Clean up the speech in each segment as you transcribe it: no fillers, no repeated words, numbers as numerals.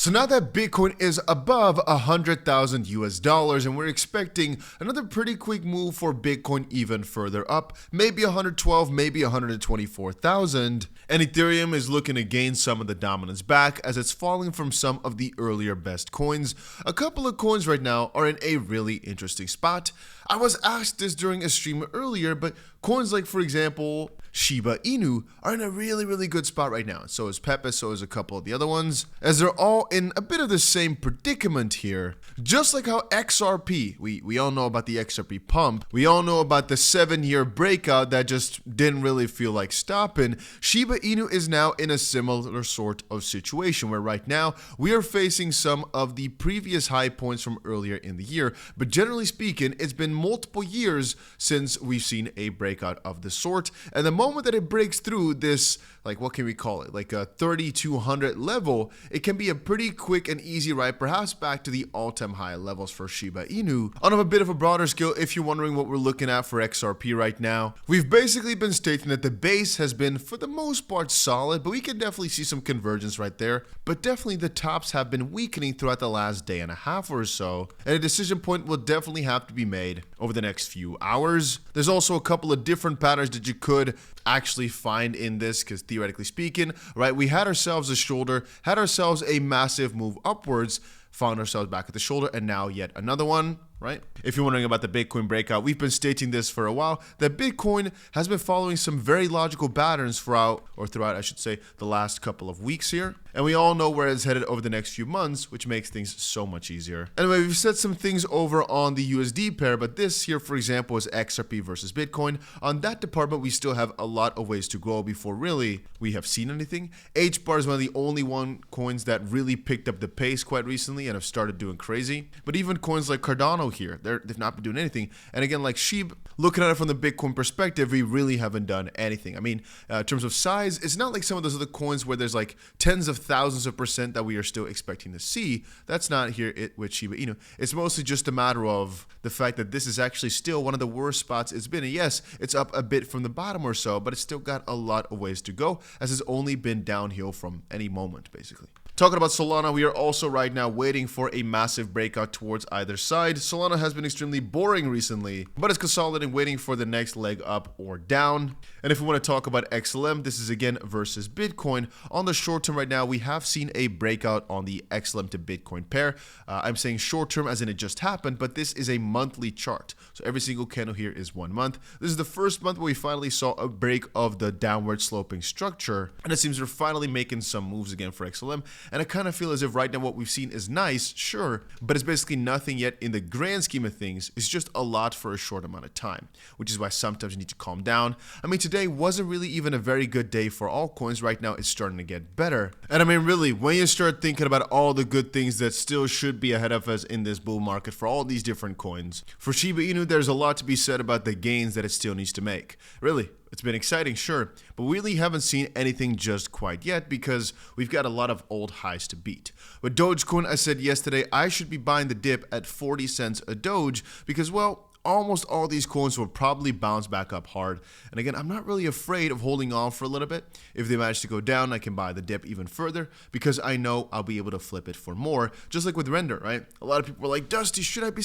So now that Bitcoin is above 100,000 US dollars and we're expecting another pretty quick move for Bitcoin even further up, maybe 112, maybe 124,000, and Ethereum is looking to gain some of the dominance back as it's falling from some of the earlier best coins. A couple of coins right now are in a really interesting spot. I was asked this during a stream earlier, but coins like, for example, Shiba Inu are in a really good spot right now. So is 𝗵𝗵𝗲𝗍, so is a couple of the other ones, as they're all in a bit of the same predicament here. Just like how XRP, we all know about the XRP pump, we all know about the 7-year breakout that just didn't really feel like stopping. Shiba Inu is now in a similar sort of situation where right now we are facing some of the previous high points from earlier in the year, but generally speaking, it's been multiple years since we've seen a breakout of the sort, and the moment that it breaks through this, like, what can we call it, like a 3,200 level, it can be a pretty quick and easy ride, perhaps back to the all-time high levels for Shiba Inu. On a bit of a broader scale, if you're wondering what we're looking at for XRP right now, we've basically been stating that the base has been for the most part solid, but we can definitely see some convergence right there, but definitely the tops have been weakening throughout the last day and a half or so, and a decision point will definitely have to be made over the next few hours. There's also a couple of different patterns that you could actually find in this, because theoretically speaking, right, we had ourselves a shoulder, had ourselves a massive move upwards, found ourselves back at the shoulder, and now yet another one, right? If you're wondering about the Bitcoin breakout, we've been stating this for a while, that Bitcoin has been following some very logical patterns throughout I should say, the last couple of weeks here. And we all know where it's headed over the next few months, which makes things so much easier. Anyway, we've said some things over on the USD pair, but this here, for example, is XRP versus Bitcoin. On that department, we still have a lot of ways to go before really we have seen anything. HBAR is one of the only coins that really picked up the pace quite recently and have started doing crazy. But even coins like Cardano here, they've not been doing anything. And again, like Shib, looking at it from the Bitcoin perspective, we really haven't done anything. I mean, in terms of size, it's not like some of those other coins where there's like tens of thousands of percent that we are still expecting to see. That's not here with Shiba Inu. It's mostly just a matter of the fact that this is actually still one of the worst spots it's been. And yes, it's up a bit from the bottom or so, but it's still got a lot of ways to go, as it's only been downhill from any moment, basically. Talking about Solana, we are also right now waiting for a massive breakout towards either side. Solana has been extremely boring recently, but it's consolidating, waiting for the next leg up or down. And if we want to talk about XLM, this is again versus Bitcoin. On the short term right now, we have seen a breakout on the XLM to Bitcoin pair. I'm saying short term as in it just happened, but this is a monthly chart. So every single candle here is 1 month. This is the first month where we finally saw a break of the downward sloping structure. And it seems we're finally making some moves again for XLM. And I kind of feel as if right now what we've seen is nice, sure, but it's basically nothing yet in the grand scheme of things. It's just a lot for a short amount of time, which is why sometimes you need to calm down. I mean, today wasn't really even a very good day for altcoins. Right now, it's starting to get better. And I mean, really, when you start thinking about all the good things that still should be ahead of us in this bull market for all these different coins, for Shiba Inu, there's a lot to be said about the gains that it still needs to make. Really. It's been exciting, sure, but we really haven't seen anything just quite yet because we've got a lot of old highs to beat. With Dogecoin, I said yesterday I should be buying the dip at 40 cents a Doge because, well, almost all these coins will probably bounce back up hard. And again, I'm not really afraid of holding on for a little bit. If they manage to go down, I can buy the dip even further because I know I'll be able to flip it for more, just like with render, right? A lot of people are like, Dusty, should I be,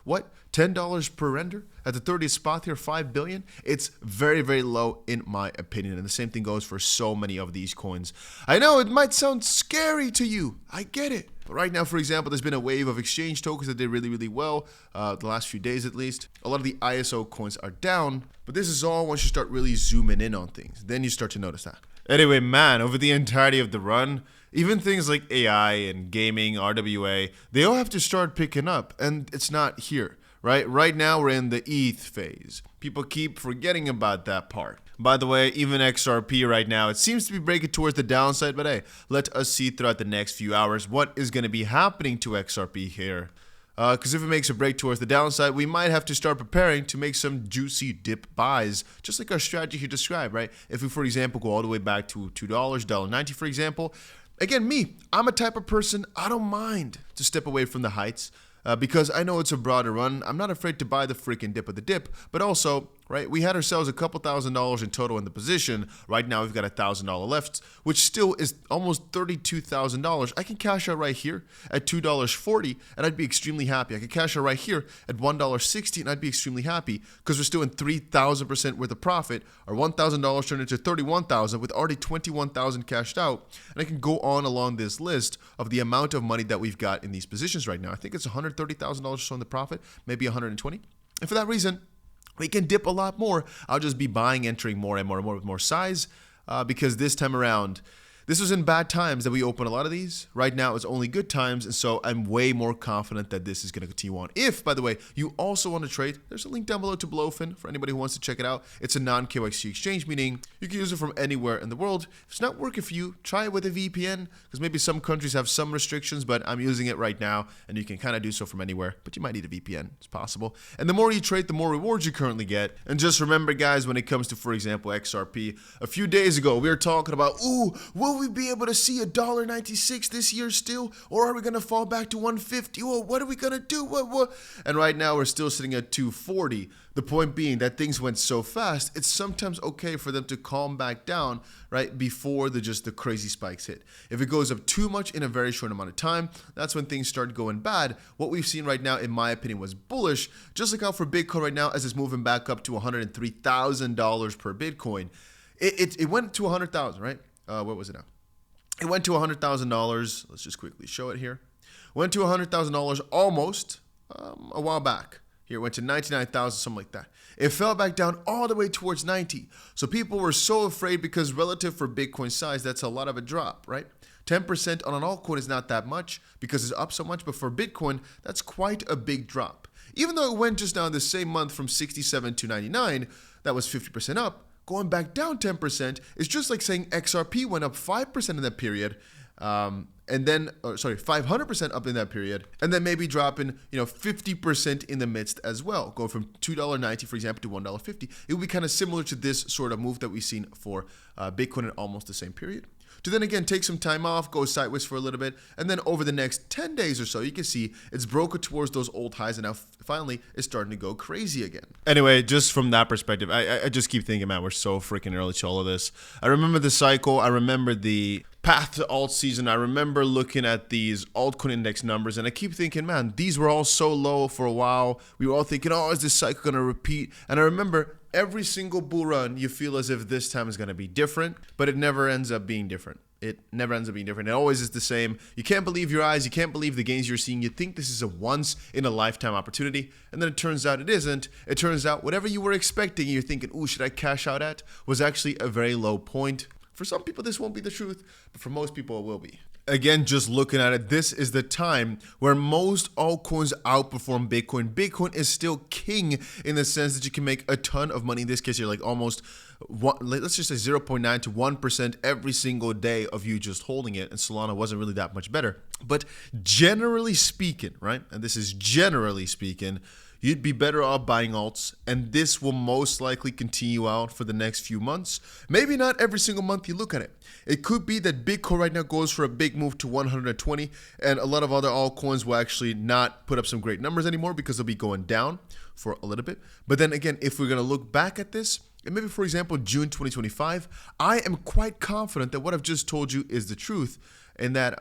what? $10 per render at the 30th spot here, 5 billion? It's very low in my opinion. And the same thing goes for so many of these coins. I know it might sound scary to you. I get it. But right now, for example, there's been a wave of exchange tokens that did really well, the last few days at least. A lot of the ISO coins are down, but this is all once you start really zooming in on things. Then you start to notice that. Anyway, man, over the entirety of the run, even things like AI and gaming, RWA, they all have to start picking up, and it's not here. Right now we're in the ETH phase. People keep forgetting about that part. By the way, even XRP right now, it seems to be breaking towards the downside, but hey, let us see throughout the next few hours what is going to be happening to XRP here. Because if it makes a break towards the downside, we might have to start preparing to make some juicy dip buys, just like our strategy here described, right? If we, for example, go all the way back to $2, $1.90, for example, again, I'm a type of person, I don't mind to step away from the heights. Because I know it's a broader run. I'm not afraid to buy the freaking dip of the dip, but also right? We had ourselves a couple $1,000s in total in the position. Right now, we've got $1,000 left, which still is almost $32,000. I can cash out right here at $2.40, and I'd be extremely happy. I could cash out right here at $1.60, and I'd be extremely happy because we're still in 3,000% worth of profit. Our $1,000 turned into $31,000 with already $21,000 cashed out. And I can go on along this list of the amount of money that we've got in these positions right now. I think it's $130,000 or so in the profit, maybe 120. And for that reason, we can dip a lot more. I'll just be buying, entering more and more and more with more size because this time around, this was in bad times that we opened a lot of these. Right now, it's only good times, and so I'm way more confident that this is going to continue on. If, by the way, you also want to trade, there's a link down below to 𝗲𝗂FIN for anybody who wants to check it out. It's a non-KYC exchange, meaning you can use it from anywhere in the world. If it's not working for you, try it with a VPN, because maybe some countries have some restrictions, but I'm using it right now, and you can kind of do so from anywhere, but you might need a VPN. It's possible. And the more you trade, the more rewards you currently get. And just remember, guys, when it comes to, for example, XRP, a few days ago, we were talking about, will we be able to see $1.96 this year still, or are we going to fall back to 150? Well, what are we going to do? What? And right now we're still sitting at 240. The point being that things went so fast, it's sometimes okay for them to calm back down right before the crazy spikes hit. If it goes up too much in a very short amount of time, that's when things start going bad. What we've seen right now, in my opinion, was bullish. Just look out for Bitcoin right now as it's moving back up to $103,000 per Bitcoin. It went to 100,000, right? What was it now? It went to $100,000. Let's just quickly show it here. Went to $100,000 almost a while back. Here it went to 99,000, something like that. It fell back down all the way towards 90. So people were so afraid because relative for Bitcoin size, that's a lot of a drop, right? 10% on an altcoin is not that much because it's up so much, but for Bitcoin, that's quite a big drop. Even though it went just now in the same month from 67 to 99, that was 50% up. Going back down 10% is just like saying XRP went up 5% in that period, and then 500% up in that period, and then maybe dropping 50% in the midst as well, going from $2.90 for example to $1.50. It would be kind of similar to this sort of move that we've seen for Bitcoin in almost the same period. To then again take some time off, go sideways for a little bit, and then over the next 10 days or so, you can see it's broken towards those old highs, and now finally it's starting to go crazy again. Anyway, just from that perspective, I just keep thinking, man, we're so freaking early to all of this. I remember the cycle. I remember the path to alt season. I remember looking at these altcoin index numbers, and I keep thinking, man, these were all so low for a while. We were all thinking, oh, is this cycle going to repeat? And I remember every single bull run, you feel as if this time is going to be different, but it never ends up being different. It never ends up being different. It always is the same. You can't believe your eyes. You can't believe the gains you're seeing. You think this is a once-in-a-lifetime opportunity, and then it turns out it isn't. It turns out whatever you were expecting, you're thinking, ooh, should I cash out at, was actually a very low point. For some people, this won't be the truth, but for most people, it will be. Again, just looking at it, this is the time where most altcoins outperform Bitcoin. Bitcoin is still king in the sense that you can make a ton of money. In this case, you're like almost, let's just say 0.9 to 1% every single day of you just holding it. And Solana wasn't really that much better. But generally speaking, right? And this is generally speaking, you'd be better off buying alts, and this will most likely continue out for the next few months. Maybe not every single month you look at it. It could be that Bitcoin right now goes for a big move to 120, and a lot of other altcoins will actually not put up some great numbers anymore because they'll be going down for a little bit. But then again, if we're going to look back at this, and maybe for example, June 2025, I am quite confident that what I've just told you is the truth, and that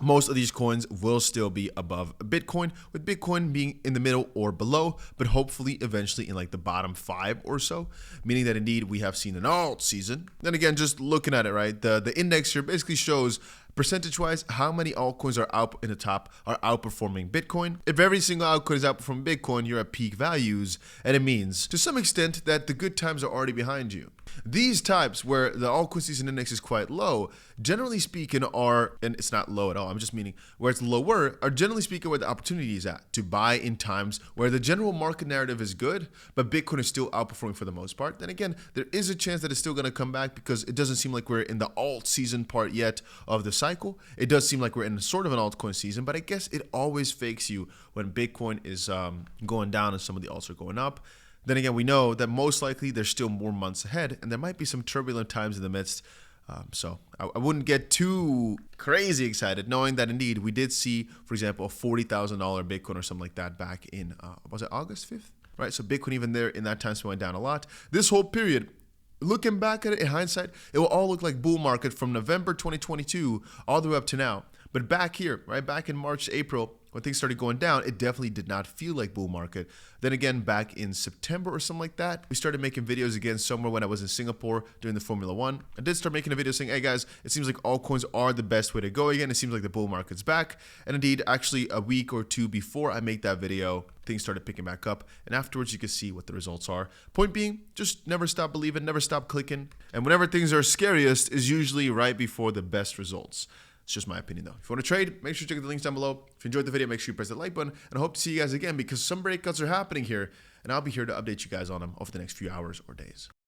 most of these coins will still be above Bitcoin, with Bitcoin being in the middle or below, but hopefully eventually in like the bottom 5 or so, meaning that indeed we have seen an alt season. Then again, just looking at it, right, the index here basically shows percentage-wise how many altcoins are out in the top are outperforming Bitcoin. If every single altcoin is outperforming Bitcoin, you're at peak values, and it means to some extent that the good times are already behind you. These types where the altcoin season index is quite low, generally speaking are, and it's not low at all, I'm just meaning where it's lower, are generally speaking where the opportunity is at to buy in times where the general market narrative is good, but Bitcoin is still outperforming for the most part. Then again, there is a chance that it's still going to come back because it doesn't seem like we're in the alt season part yet of the cycle. It does seem like we're in sort of an altcoin season, but I guess it always fakes you when Bitcoin is going down and some of the alts are going up. Then again, we know that most likely there's still more months ahead, and there might be some turbulent times in the midst. So I wouldn't get too crazy excited, knowing that indeed we did see, for example, a $40,000 Bitcoin or something like that back in, was it August 5th? right? So Bitcoin even there in that time span went down a lot. This whole period, looking back at it in hindsight, it will all look like bull market from November 2022 all the way up to now. But back here, right, back in March, April, when things started going down, it definitely did not feel like bull market. Then again, back in September or something like that, we started making videos again somewhere when I was in Singapore during the Formula One. I did start making a video saying, hey guys, it seems like altcoins are the best way to go again. It seems like the bull market's back. And indeed, actually a week or two before I make that video, things started picking back up. And afterwards, you can see what the results are. Point being, just never stop believing, never stop clicking. And whenever things are scariest is usually right before the best results. It's just my opinion though. If you want to trade, make sure you check out the links down below. If you enjoyed the video, make sure you press that like button. And I hope to see you guys again because some breakouts are happening here. And I'll be here to update you guys on them over the next few hours or days.